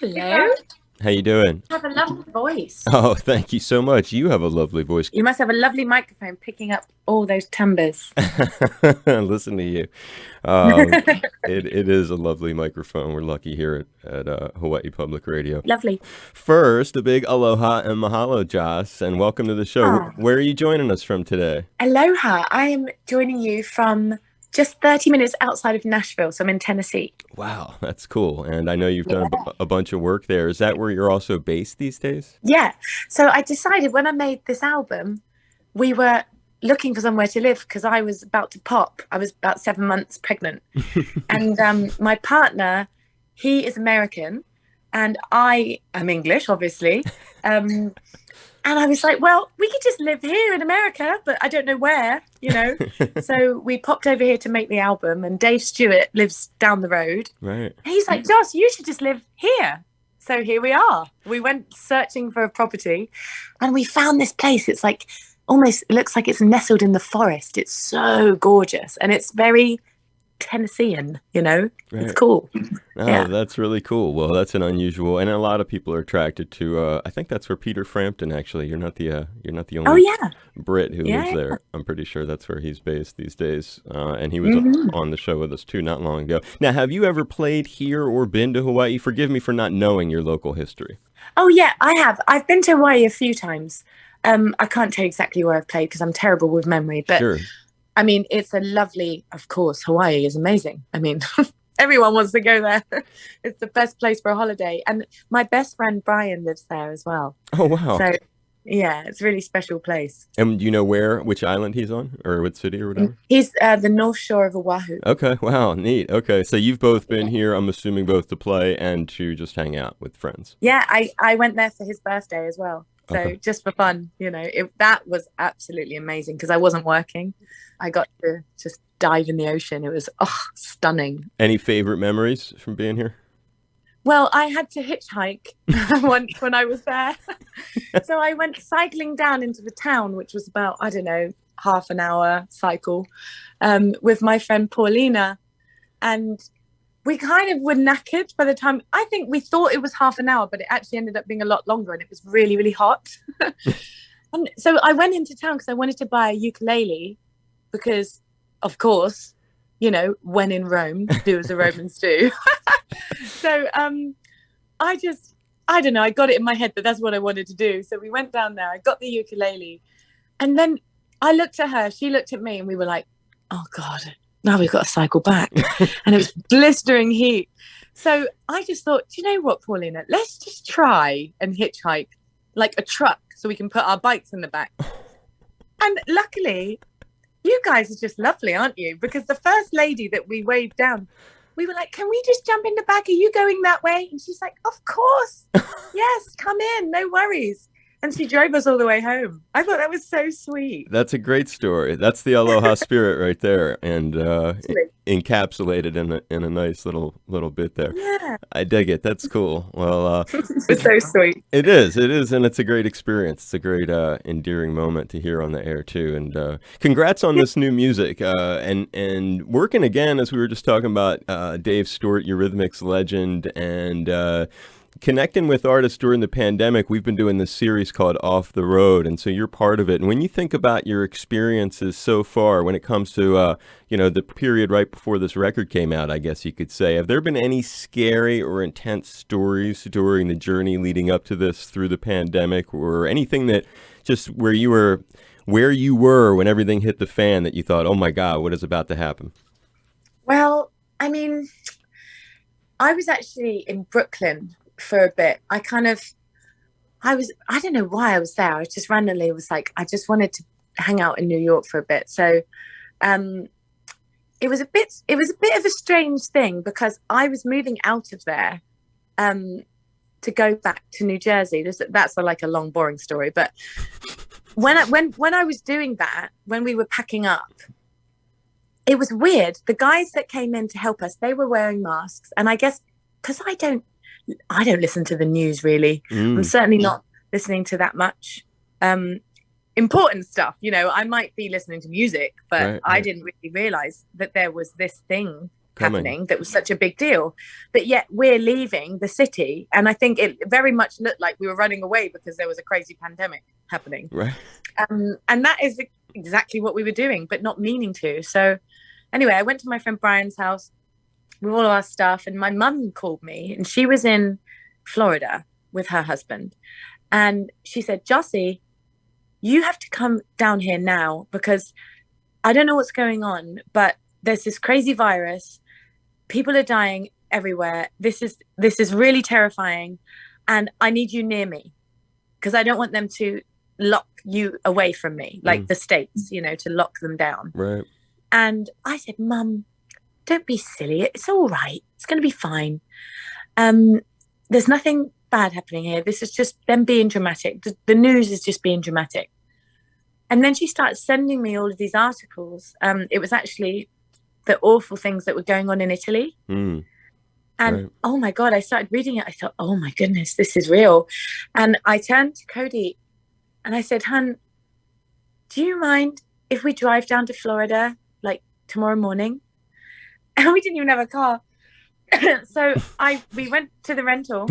Hello. How you doing? You have a lovely voice. Oh, thank you so much. You have a lovely voice. You must have a lovely microphone picking up all those timbres. Listen to you. Um, it is a lovely microphone. We're lucky here at Hawaii Public Radio. Lovely. First, a big aloha and mahalo, Joss, and welcome to the show. Ah, Where are you joining us from today? aloha. I am joining you from just 30 minutes outside of Nashville, so I'm in Tennessee. Wow, that's cool. And I know you've done Yeah. a bunch of work there. Is that where you're also based these days? Yeah. So I decided when I made this album, we were looking for somewhere to live because I was about to pop. I was about 7 months pregnant. And my partner, he is American and I am English, obviously. Um, And I was like, well, we could just live here in America, but I don't know where. So we popped over here to make the album, and Dave Stewart lives down the road. Right. And he's like, Joss, you should just live here. So here we are. We went searching for a property and we found this place. It's like almost it looks like it's nestled in the forest. It's so gorgeous and it's very Tennessean. It's Right. cool. Oh, Yeah. that's really cool. Well, that's an unusual, and a lot of people are attracted to. I think that's where Peter Frampton. Actually, you're not the Oh, only yeah. Brit who lives Yeah. there. I'm pretty sure that's where he's based these days. And he was Mhm. on the show with us too not long ago. Now, have you ever played here or been to Hawaii? Forgive me for not knowing your local history. Oh yeah, I have. I've been to Hawaii a few times. I can't tell you exactly where I've played because I'm terrible with memory. But Sure. I mean, it's a lovely. Of course, Hawaii is amazing. I mean, everyone wants to go there. It's the best place for a holiday. And my best friend Brian lives there as well. Oh, wow. So yeah, it's a really special place. And do you know which island he's on, or what city or whatever? He's the North Shore of Oahu. Okay. Wow. Neat. Okay. So you've both been here. I'm assuming both to play and to just hang out with friends. Yeah, I went there for his birthday as well. So Okay. just for fun, that was absolutely amazing because I wasn't working. I got to just dive in the ocean. It was stunning. Any favorite memories from being here? Well, I had to hitchhike once when I was there. So I went cycling down into the town, which was about, I don't know, half an hour cycle, with my friend Paulina. And we kind of were knackered by the time. I think we thought it was half an hour, but it actually ended up being a lot longer and it was really, really hot. And so I went into town because I wanted to buy a ukulele because, of course, when in Rome, do as the Romans do. So I don't know, I got it in my head that that's what I wanted to do. So we went down there, I got the ukulele, and then I looked at her, she looked at me, and we were like, oh God, now we've got to cycle back. And it was blistering heat. So I just thought, do you know what, Paulina, let's just try and hitchhike like a truck so we can put our bikes in the back. And luckily, you guys are just lovely, aren't you? Because the first lady that we waved down, we were like, can we just jump in the back? Are you going that way? And she's like, of course. Yes, come in. No worries. And she drove us all the way home. I thought that was so sweet. That's a great story. That's the aloha spirit right there, and Actually, encapsulated in a nice little bit there. yeah, I dig it. That's cool. Well, it was so sweet. it is, and it's a great experience. It's a great endearing moment to hear on the air too. And congrats on this new music, and working again as we were just talking about Dave Stewart, Eurythmics legend, and connecting with artists during the pandemic. We've been doing this series called Off the Road, and so you're part of it. And when you think about your experiences so far when it comes to the period right before this record came out, I guess you could say, have there been any scary or intense stories during the journey leading up to this through the pandemic, or anything that just where you were when everything hit the fan that you thought, oh my God, what is about to happen? Well, I mean, I was actually in Brooklyn for a bit. I don't know why I was there. I just randomly was like, I just wanted to hang out in New York for a bit. So um, it was a bit of a strange thing because I was moving out of there um, to go back to New Jersey. That's like a long, boring story. But when I was doing that, when we were packing up, it was weird. The guys that came in to help us, they were wearing masks, and I guess because I don't listen to the news really. I'm Mm, certainly not listening to that much um, important stuff. I might be listening to music, but right, I right. didn't really realize that there was this thing happening that was such a big deal, but yet we're leaving the city, and I think it very much looked like we were running away because there was a crazy pandemic happening, right? And that is exactly what we were doing, but not meaning to. So anyway, I went to my friend Brian's house with all our stuff, and my mum called me, and she was in Florida with her husband, and she said, Jossie, you have to come down here now, because I don't know what's going on, but there's this crazy virus. People are dying everywhere. This is really terrifying, and I need you near me, because I don't want them to lock you away from me, like the States, to lock them down. Right. And I said, Mum, don't be silly. It's all right. It's going to be fine. There's nothing bad happening here. This is just them being dramatic. The news is just being dramatic. And then she started sending me all of these articles. It was actually the awful things that were going on in Italy. And right. Oh my God, I started reading it. I thought, oh my goodness, this is real. And I turned to Cody and I said, Hun, do you mind if we drive down to Florida like tomorrow morning? And we didn't even have a car. So we went to the rental,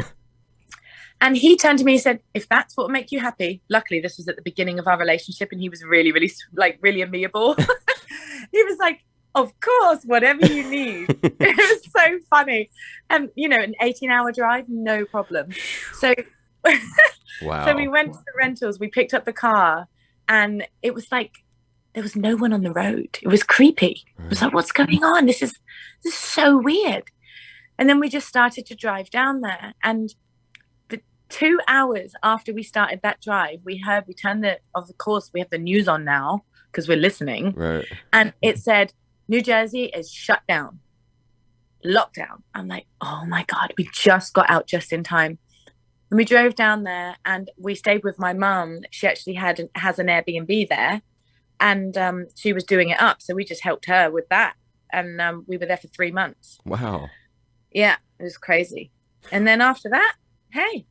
and he turned to me and said, if that's what will make you happy. Luckily, this was at the beginning of our relationship, and he was really, really, really amiable. He was like, of course, whatever you need. It was so funny. And, an 18-hour drive, no problem. So, wow. So we went to the rentals, we picked up the car, and it was like, there was no one on the road. It was creepy. Right. It was like, what's going on? This is so weird. And then we just started to drive down there. And the 2 hours after we started that drive, we turned of course, we have the news on now because we're listening. Right. And it said, New Jersey is shut down. Lockdown. I'm like, oh my God, we just got out just in time. And we drove down there and we stayed with my mum. She actually has an Airbnb there. And she was doing it up. So we just helped her with that. And we were there for 3 months. Wow. Yeah, it was crazy. And then after that, hey,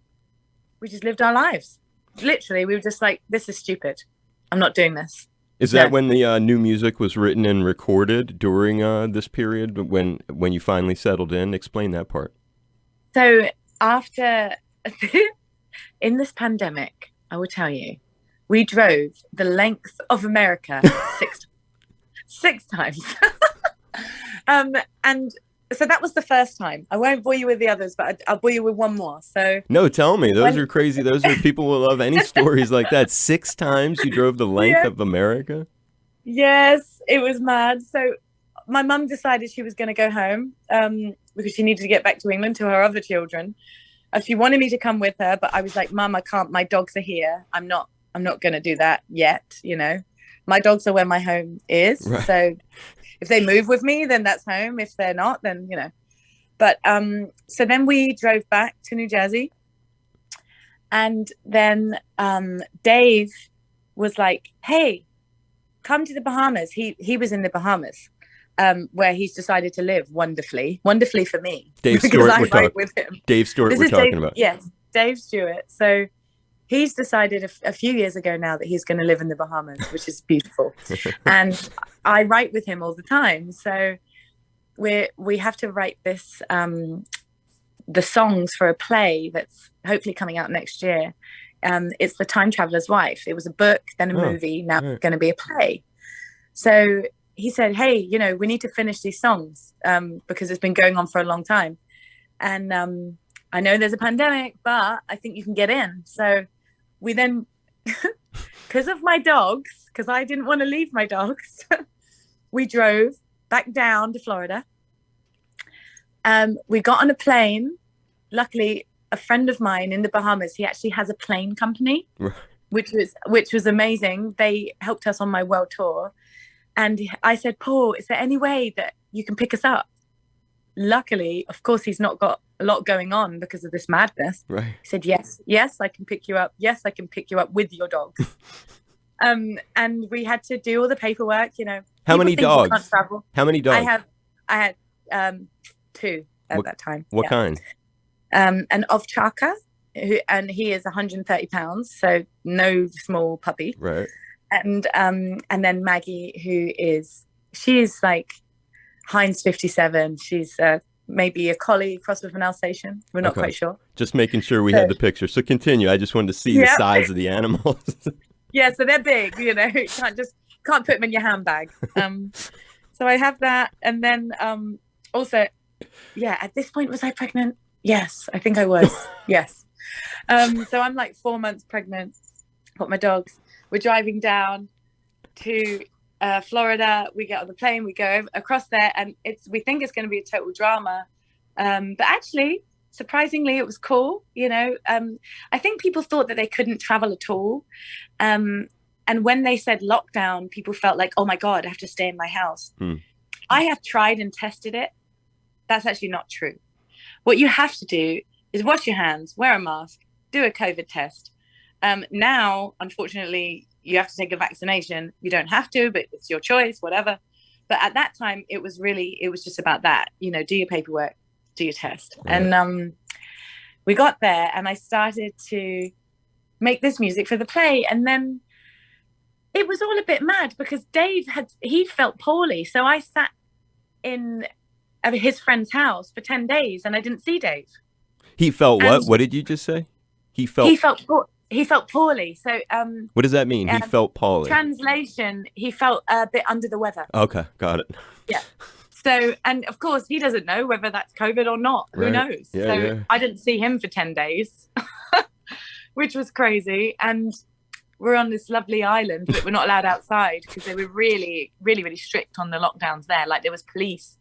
we just lived our lives. Literally, we were just like, this is stupid. I'm not doing this. Is that when the new music was written and recorded during this period when you finally settled in? Explain that part. So after, in this pandemic, I will tell you, we drove the length of America six times. And so that was the first time. I won't bore you with the others, but I'll bore you with one more. So no, tell me. Those are crazy. Those are people will love any stories like that. 6 times you drove the length of America? Yes, it was mad. So my mum decided she was going to go home because she needed to get back to England to her other children. She wanted me to come with her, but I was like, Mum, I can't. My dogs are here. I'm not going to do that yet. My dogs are where my home is. Right. So if they move with me, then that's home. If they're not, then, But so then we drove back to New Jersey. And then Dave was like, hey, come to the Bahamas. He was in the Bahamas, where he's decided to live wonderfully for me. Dave Stewart, with him. Dave Stewart we're talking about. Yes, Dave Stewart. So he's decided a few years ago now that he's going to live in the Bahamas, which is beautiful. And I write with him all the time. So we have to write this, the songs for a play that's hopefully coming out next year. It's The Time Traveler's Wife. It was a book, then a movie. Now it's going to be a play. So he said, hey, we need to finish these songs because it's been going on for a long time. And I know there's a pandemic, but I think you can get in. So we then, because of my dogs, because I didn't want to leave my dogs, we drove back down to Florida. We got on a plane. Luckily, a friend of mine in the Bahamas, he actually has a plane company, which was amazing. They helped us on my world tour. And I said, Paul, is there any way that you can pick us up? Luckily, of course, he's not got a lot going on because of this madness. Right. He said, yes, I can pick you up. Yes, I can pick you up with your dogs. And we had to do all the paperwork, How many dogs? Can't travel. How many dogs? I had 2 at that time. What kind? An Ovchaka, and he is 130 pounds, so no small puppy. Right. And then Maggie, she's like Heinz 57. She's maybe a collie crossed with an Alsatian. We're not quite sure. Just making sure we So, had the picture. So continue. I just wanted to see the size of the animals. Yeah, so they're big, you know. You can't put them in your handbag. So I have that, and then also, yeah. At this point, was I pregnant? Yes, I think I was. Yes. So I'm like 4 months pregnant. Got my dogs. We're driving down to Florida. We get on the plane. We go across there, and we think it's going to be a total drama, but actually, surprisingly, it was cool. You know, I think people thought that they couldn't travel at all. And when they said lockdown, people felt like, oh my God, I have to stay in my house. I have tried and tested it. That's actually not true. What you have to do is wash your hands, wear a mask, do a COVID test. Now, unfortunately, you have to take a vaccination. You don't have to, but it's your choice, whatever. But at that time, it was just about that, you know, do your paperwork, do your test. Yeah. And we got there, and I started to make this music for the play. And then it was all a bit mad because Dave he felt poorly. So I sat in his friend's house for 10 days and I didn't see Dave. He felt what? What did you just say? He felt poorly. So what does that mean? He felt poorly. Translation, he felt a bit under the weather. Okay, got it. Yeah. So, and of course he doesn't know whether that's COVID or not. Right. Who knows? Yeah, so yeah. I didn't see him for 10 days, which was crazy. And we're on this lovely island, but we're not allowed outside because they were really, really, really strict on the lockdowns there. Like there was police.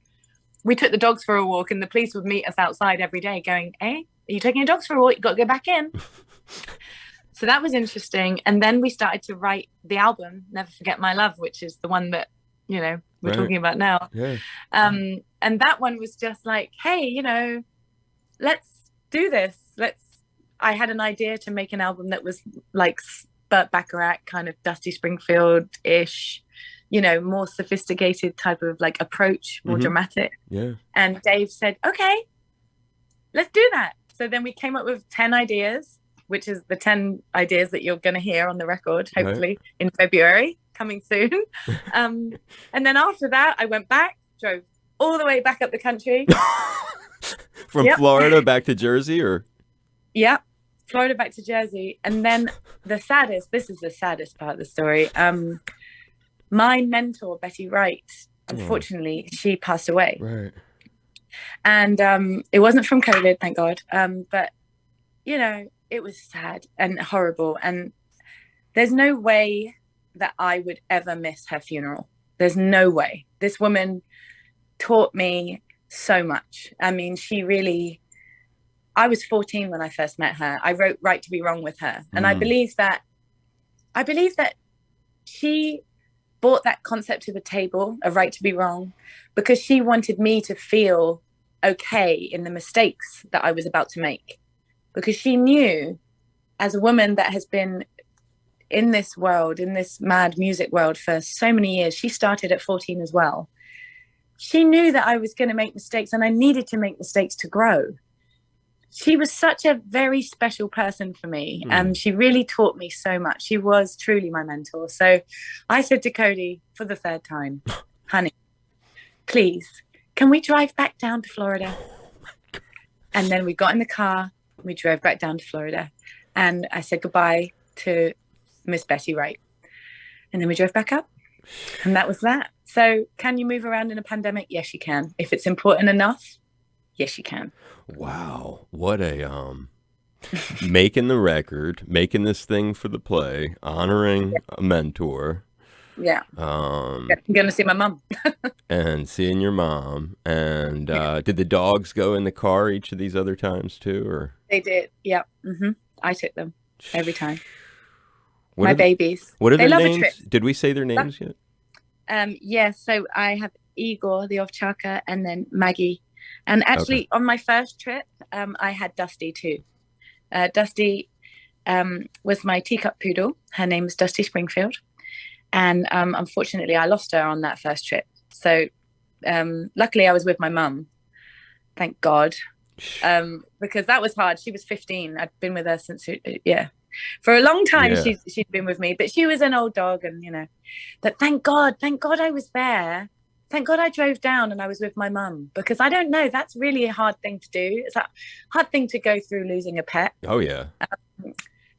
We took the dogs for a walk and the police would meet us outside every day going, hey, are you taking your dogs for a walk? You got to go back in. So that was interesting. And then we started to write the album, Never Forget My Love, which is the one that, you know, we're talking about now. Yeah. And that one was just like, hey, you know, let's do this. I had an idea to make an album that was like Burt Bacharach, kind of Dusty Springfield-ish, you know, more sophisticated type of like approach, more dramatic. Yeah. And Dave said, okay, let's do that. So then we came up with 10 ideas, which is the 10 ideas that you're going to hear on the record, hopefully in February, coming soon. And then after that, I went back, drove all the way back up the country. From Florida back to Jersey, or? Yeah. Florida back to Jersey. And then this is the saddest part of the story. My mentor, Betty Wright, unfortunately, she passed away. Right. And it wasn't from COVID, thank God. But, you know, it was sad and horrible. And there's no way that I would ever miss her funeral. There's no way. This woman taught me so much. I mean, I was 14 when I first met her. I wrote Right to Be Wrong with her. And I believe that she brought that concept to the table of right to be wrong because she wanted me to feel okay in the mistakes that I was about to make. Because she knew, as a woman that has been in this world, in this mad music world for so many years, she started at 14 as well. She knew that I was going to make mistakes and I needed to make mistakes to grow. She was such a very special person for me. She really taught me so much. She was truly my mentor. So I said to Cody for the third time, honey, please, can we drive back down to Florida? And then we got in the car, we drove back down to Florida, and I said goodbye to Miss Betty Wright. And then we drove back up, and that was that. So can you move around in a pandemic? Yes, you can. If it's important enough, yes, you can. Wow. What a, making the record, making this thing for the play, honoring a mentor. Yeah. I'm going to see my mom. And seeing your mom. And did the dogs go in the car each of these other times too, or? They did. Yep. I took them every time. My babies. What are their names? Did we say their names yet? Yeah. So I have Igor, the Ovchaka, and then Maggie. And actually, on my first trip, I had Dusty too. Dusty was my teacup poodle. Her name is Dusty Springfield. And unfortunately, I lost her on that first trip. So luckily, I was with my mum. Thank God. Because that was hard. She was 15. I'd been with her since, for a long time. Yeah. She'd been with me. But she was an old dog and, you know. But thank God I was there thank God I drove down and I was with my mum, because I don't know, that's really a hard thing to do. It's a hard thing to go through, losing a pet. Oh yeah,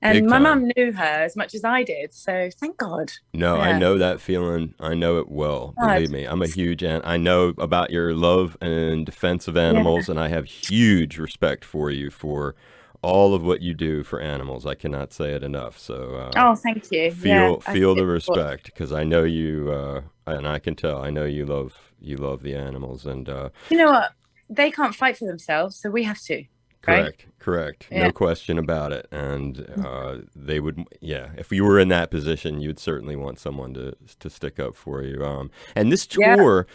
And big my time. mum knew her as much as I did. So thank God. No, I Yeah. know that feeling. I know it well. God. Believe me, I'm a huge I know about your love and defense of Yeah. animals, and I have huge respect for you for all of what you do for animals. I cannot say it enough. So Oh, thank you. Yeah. feel I think feel the it's what, respect because I know you, and I can tell. I know you love the animals, and you know what? They can't fight for themselves, so we have to, right? correct, correct. Yeah. No question about it. And they would, yeah, if you were in that position, you'd certainly want someone to stick up for you. And this Yeah. tour,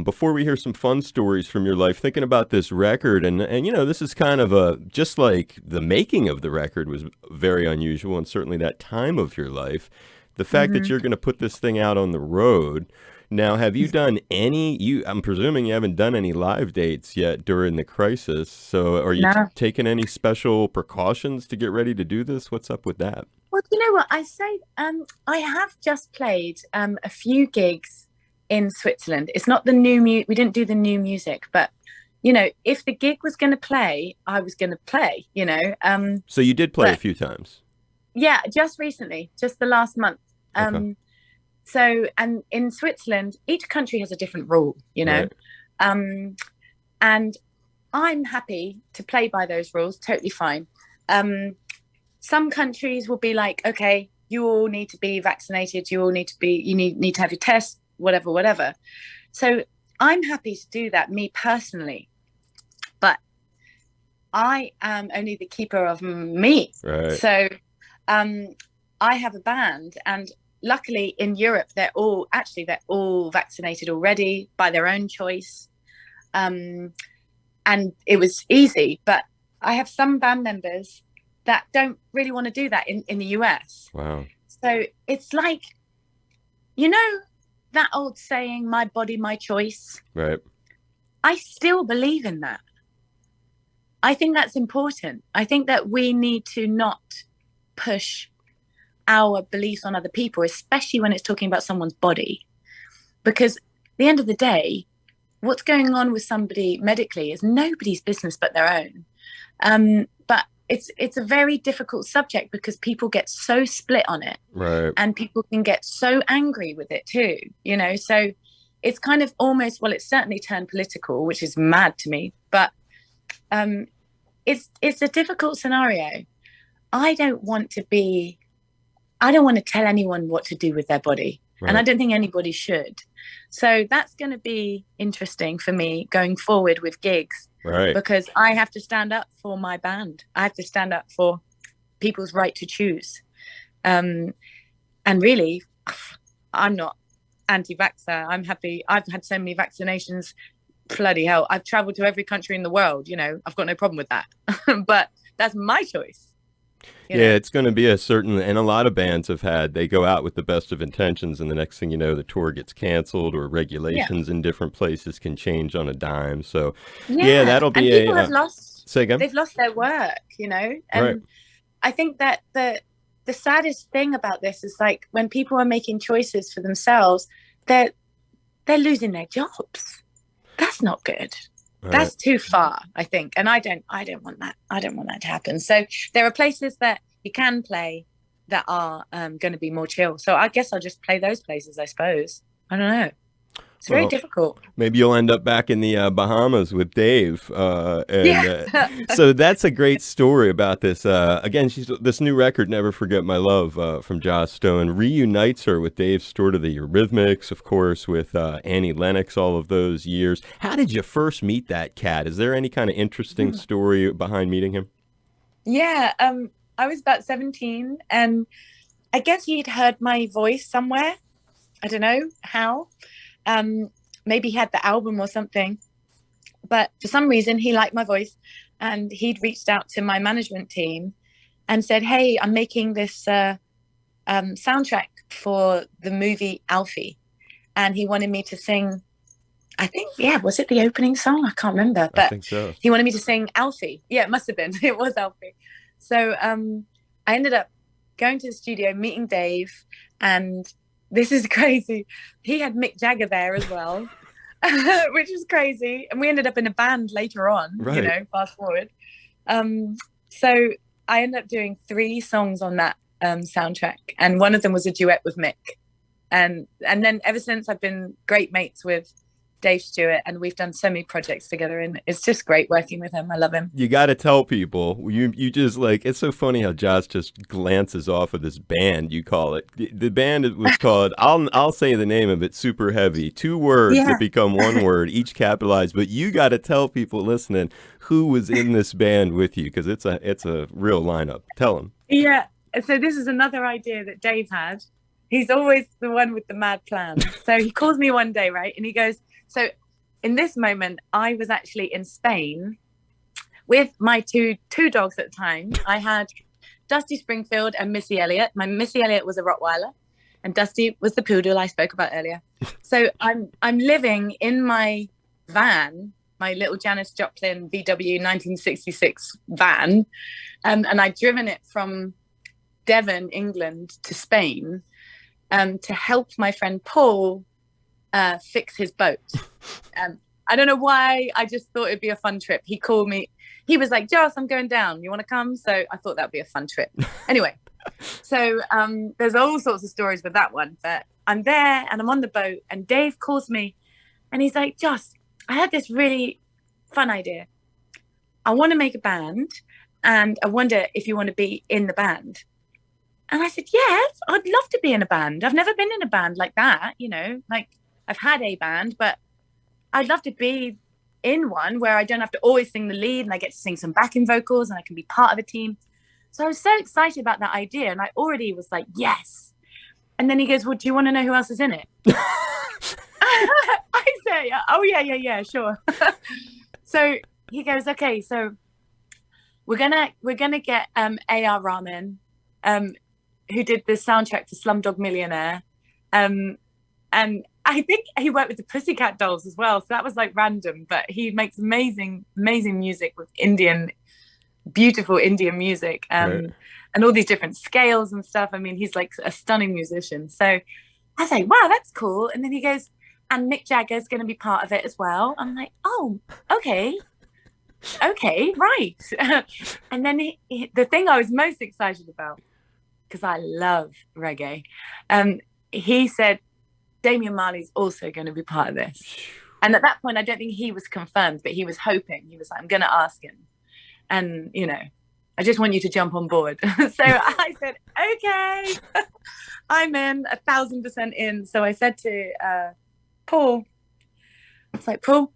before we hear some fun stories from your life, thinking about this record, and you know, this is kind of a just like the making of the record was very unusual, and certainly that time of your life. The fact that Hmm. you're going to put this thing out on the road. Now, have you done any? I'm presuming you haven't done any live dates yet during the crisis. So, are you No. taking any special precautions to get ready to do this? What's up with that? Well, you know what? I say, I have just played a few gigs in Switzerland. It's not the we didn't do the new music, but you know, if the gig was going to play, I was going to play, you know. So you did play a But few times. yeah, just recently, just the last month. Okay. So, and in Switzerland, each country has a different rule, you know. Right. Um, and I'm happy to play by those rules, totally fine. Um, some countries will be like, okay, you all need to be vaccinated, you all need to be, need to have your test, whatever, whatever. So I'm happy to do that, me personally, but I am only the keeper of me. Right. So um, I have a band, and luckily in Europe, they're all vaccinated already by their own choice. Um, and it was easy, but I have some band members that don't really want to do that in the US. Wow. So it's like, you know, that old saying, my body, my choice. Right. I still believe in that. I think that's important. I think that we need to not push our beliefs on other people, especially when it's talking about someone's body. Because at the end of the day, what's going on with somebody medically is nobody's business but their own. But it's a very difficult subject because people get so split on it, Right. and people can get so angry with it too, you know. So it's kind of almost, well, it's certainly turned political, which is mad to me. But it's a difficult scenario. I don't want to tell anyone what to do with their body. Right. And I don't think anybody should. So that's going to be interesting for me going forward with gigs, Right. because I have to stand up for my band. I have to stand up for people's right to choose. And really, I'm not anti-vaxxer. I'm happy. I've had so many vaccinations. Bloody hell. I've traveled to every country in the world. You know, I've got no problem with that. But that's my choice. Yeah, it's going to be a certain, and a lot of bands they go out with the best of intentions, and the next thing you know, the tour gets canceled or regulations in different places can change on a dime. So, yeah, that'll be and people have lost, say again? they've lost their work, you know, and Right. I think that the saddest thing about this is, like, when people are making choices for themselves, they're losing their jobs. That's not good. That's too far, I think. And I don't want that. I don't want that to happen. So there are places that you can play that are going to be more chill. So I guess I'll just play those places, I suppose. I don't know. It's very difficult. Maybe you'll end up back in the Bahamas with Dave. So that's a great story about this. Again, this new record, Never Forget My Love, from Joss Stone, reunites her with Dave Stewart of the Eurythmics, of course, with Annie Lennox all of those years. How did you first meet that cat? Is there any kind of interesting story behind meeting him? Yeah, I was about 17, and I guess he'd heard my voice somewhere. I don't know how. Maybe he had the album or something, but for some reason he liked my voice, and he'd reached out to my management team and said, hey, I'm making this soundtrack for the movie Alfie, and he wanted me to sing, I think, was it the opening song? I can't remember, but I think so. He wanted me to sing Alfie. Yeah, it must have been. It was Alfie. So I ended up going to the studio, meeting Dave, and this is crazy. He had Mick Jagger there as well, which is crazy. And we ended up in a band later on, you Right. know, fast forward. So I ended up doing 3 songs on that soundtrack, and one of them was a duet with Mick. And then ever since, I've been great mates with Dave Stewart, and we've done so many projects together, and it's just great working with him. I love him. You got to tell people. You just like, it's so funny how Josh just glances off of this band, you call it. The band was called, I'll say the name of it, Super Heavy. 2 words that become 1 word, each capitalized. But you got to tell people listening who was in this band with you, because it's a real lineup. Tell them. Yeah. So this is another idea that Dave had. He's always the one with the mad plan. So he calls me one day, right? And he goes, so in this moment, I was actually in Spain with my two dogs at the time. I had Dusty Springfield and Missy Elliott. My Missy Elliott was a Rottweiler, and Dusty was the poodle I spoke about earlier. So I'm living in my van, my little Janis Joplin VW 1966 van, and I'd driven it from Devon, England, to Spain to help my friend Paul fix his boat. I don't know why, I just thought it'd be a fun trip. He called me, he was like, Joss, I'm going down, you want to come? So I thought that'd be a fun trip. Anyway, so there's all sorts of stories with that one, but I'm there and I'm on the boat, and Dave calls me and he's like, Joss, I had this really fun idea. I want to make a band, and I wonder if you want to be in the band. And I said, yes, I'd love to be in a band. I've never been in a band like that, you know, like I've had a band, but I'd love to be in one where I don't have to always sing the lead, and I get to sing some backing vocals, and I can be part of a team. So I was so excited about that idea, and I already was like, yes. And then he goes, well, do you want to know who else is in it? I say, oh, yeah, sure. So he goes, okay, so we're gonna get A.R. Rahman, who did the soundtrack to Slumdog Millionaire, and I think he worked with the Pussycat Dolls as well. So that was like random, but he makes amazing music with beautiful Indian music, Right. and all these different scales and stuff. I mean, he's like a stunning musician. So I was like, wow, that's cool. And then he goes, and Mick Jagger is going to be part of it as well. I'm like, oh, okay, right. And then the thing I was most excited about, because I love reggae, he said, Damian Marley's also going to be part of this. And at that point, I don't think he was confirmed, but he was hoping. He was like, I'm going to ask him. And, you know, I just want you to jump on board. So I said, okay, I'm in, 1,000% in. So I said to Paul, I was like, Paul,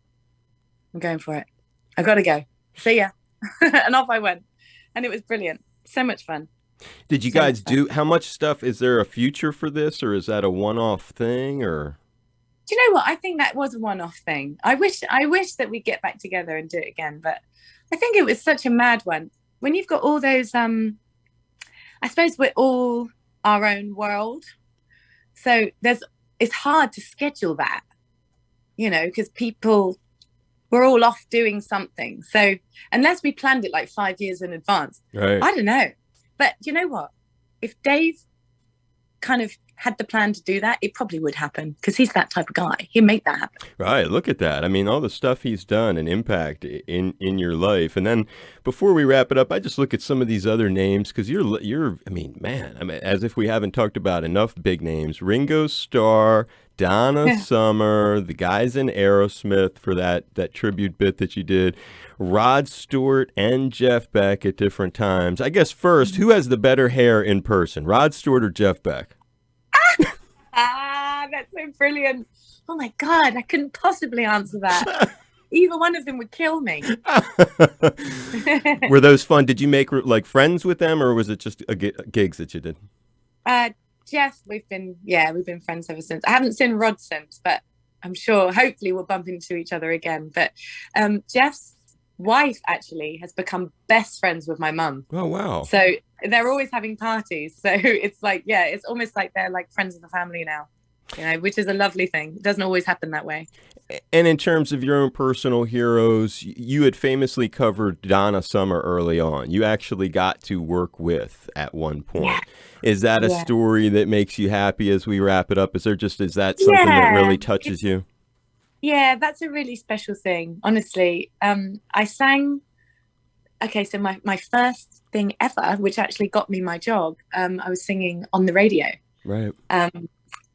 I'm going for it. I got to go. See ya. And off I went. And it was brilliant. So much fun. Did you guys do, how much stuff, is there a future for this, or is that a one-off thing, or? Do you know what? I think that was a one-off thing. I wish that we'd get back together and do it again, but I think it was such a mad one. When you've got all those, I suppose we're all our own world. So it's hard to schedule that, you know, because we're all off doing something. So unless we planned it like 5 years in advance, Right. I don't know. But you know what? If Dave kind of had the plan to do that, it probably would happen, because he's that type of guy. He'd make that happen. Right. Look at that. I mean, all the stuff he's done and impact in your life. And then before we wrap it up, I just look at some of these other names, because you're, I mean, man, I mean, as if we haven't talked about enough big names. Ringo Starr, Donna Summer, the guys in Aerosmith for that tribute bit that you did, Rod Stewart and Jeff Beck at different times. I guess first, who has the better hair in person, Rod Stewart or Jeff Beck? That's so brilliant. Oh my God, I couldn't possibly answer that. Either one of them would kill me. Were those fun? Did you make like friends with them, or was it just gigs that you did? Jeff, we've been friends ever since. I haven't seen Rod since, but I'm sure hopefully we'll bump into each other again. But Jeff's wife actually has become best friends with my mum. Oh, wow. So they're always having parties. So it's like, yeah, it's almost like they're like friends of the family now. you know, which is a lovely thing. It doesn't always happen that way. And in terms of your own personal heroes, you had famously covered Donna Summer early on. You actually got to work with at one point. Yeah. Is that a Yeah. story that makes you happy as we wrap it up? Is that something that really touches you? Yeah, that's a really special thing, honestly. I sang, okay, so my first thing ever, which actually got me my job, I was singing on the radio. Right.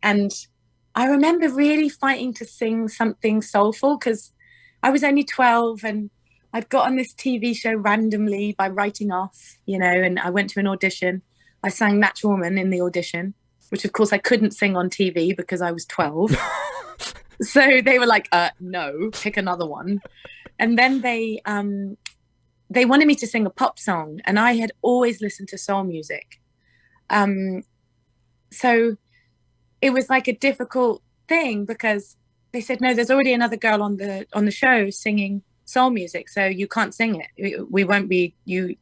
And I remember really fighting to sing something soulful because I was only 12 and I'd got on this TV show randomly by writing off, you know, and I went to an audition. I sang Natural Woman in the audition, which of course I couldn't sing on TV because I was 12. So they were like, no, pick another one. And then they wanted me to sing a pop song, and I had always listened to soul music. So it was like a difficult thing because they said, no, there's already another girl on the show singing soul music, so you can't sing it. We won't be, you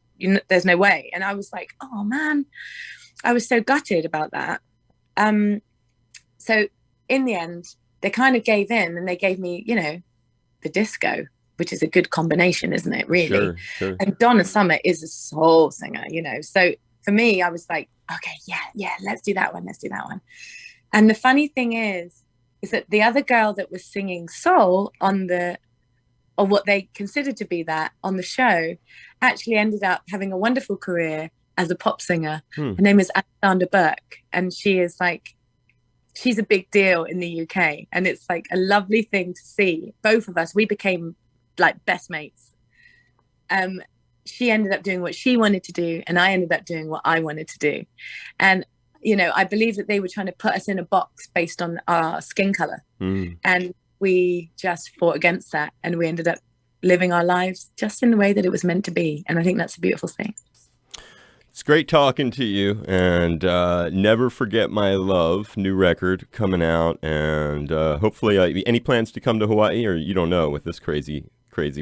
there's no way. And I was like, oh man, I was so gutted about that. So in the end, they kind of gave in and they gave me, you know, the disco, which is a good combination, isn't it, really? Sure. And Donna Summer is a soul singer, you know. So for me, I was like, okay, yeah, let's do that one. And the funny thing is that the other girl that was singing soul or what they considered to be that on the show, actually ended up having a wonderful career as a pop singer. Her name is Alexandra Burke, and she's a big deal in the UK. And it's like a lovely thing to see. Both of us, we became like best mates. She ended up doing what she wanted to do, and I ended up doing what I wanted to do. And you know, I believe that they were trying to put us in a box based on our skin color. And we just fought against that, and we ended up living our lives just in the way that it was meant to be. And I think that's a beautiful thing. It's great talking to you, and Never Forget My Love, new record coming out, and hopefully any plans to come to Hawaii, or you don't know with this crazy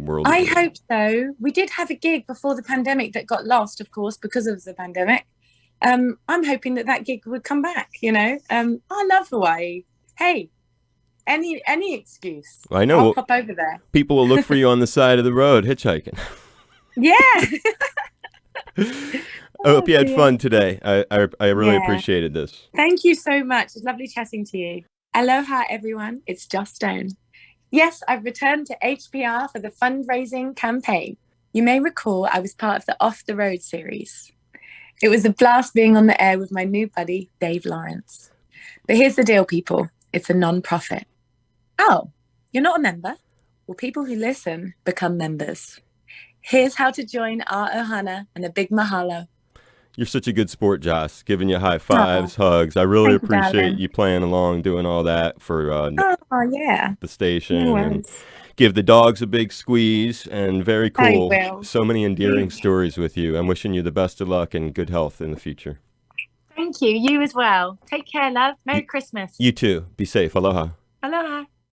world? I hope so. We did have a gig before the pandemic that got lost, of course, because of the pandemic. I'm hoping that gig would come back, you know. I love Hawaii. Hey, any excuse. Well, I know. I'll pop over there. People will look for you on the side of the road hitchhiking. Yeah. I hope you had fun today. I really appreciated this. Thank you so much. It's lovely chatting to you. Aloha, everyone. It's Joss Stone. Yes, I've returned to HPR for the fundraising campaign. You may recall I was part of the Off the Road series. It was a blast being on the air with my new buddy, Dave Lawrence. But here's the deal, people. It's a non-profit. Oh, you're not a member? Well, people who listen become members. Here's how to join our ohana, and a big mahalo. You're such a good sport, Joss. Giving you high fives, hugs. I really appreciate you playing along, doing all that for the station. And give the dogs a big squeeze, and very cool. So many endearing stories with you. I'm wishing you the best of luck and good health in the future. Thank you. You as well. Take care, love. Merry Christmas. You too. Be safe. Aloha. Aloha.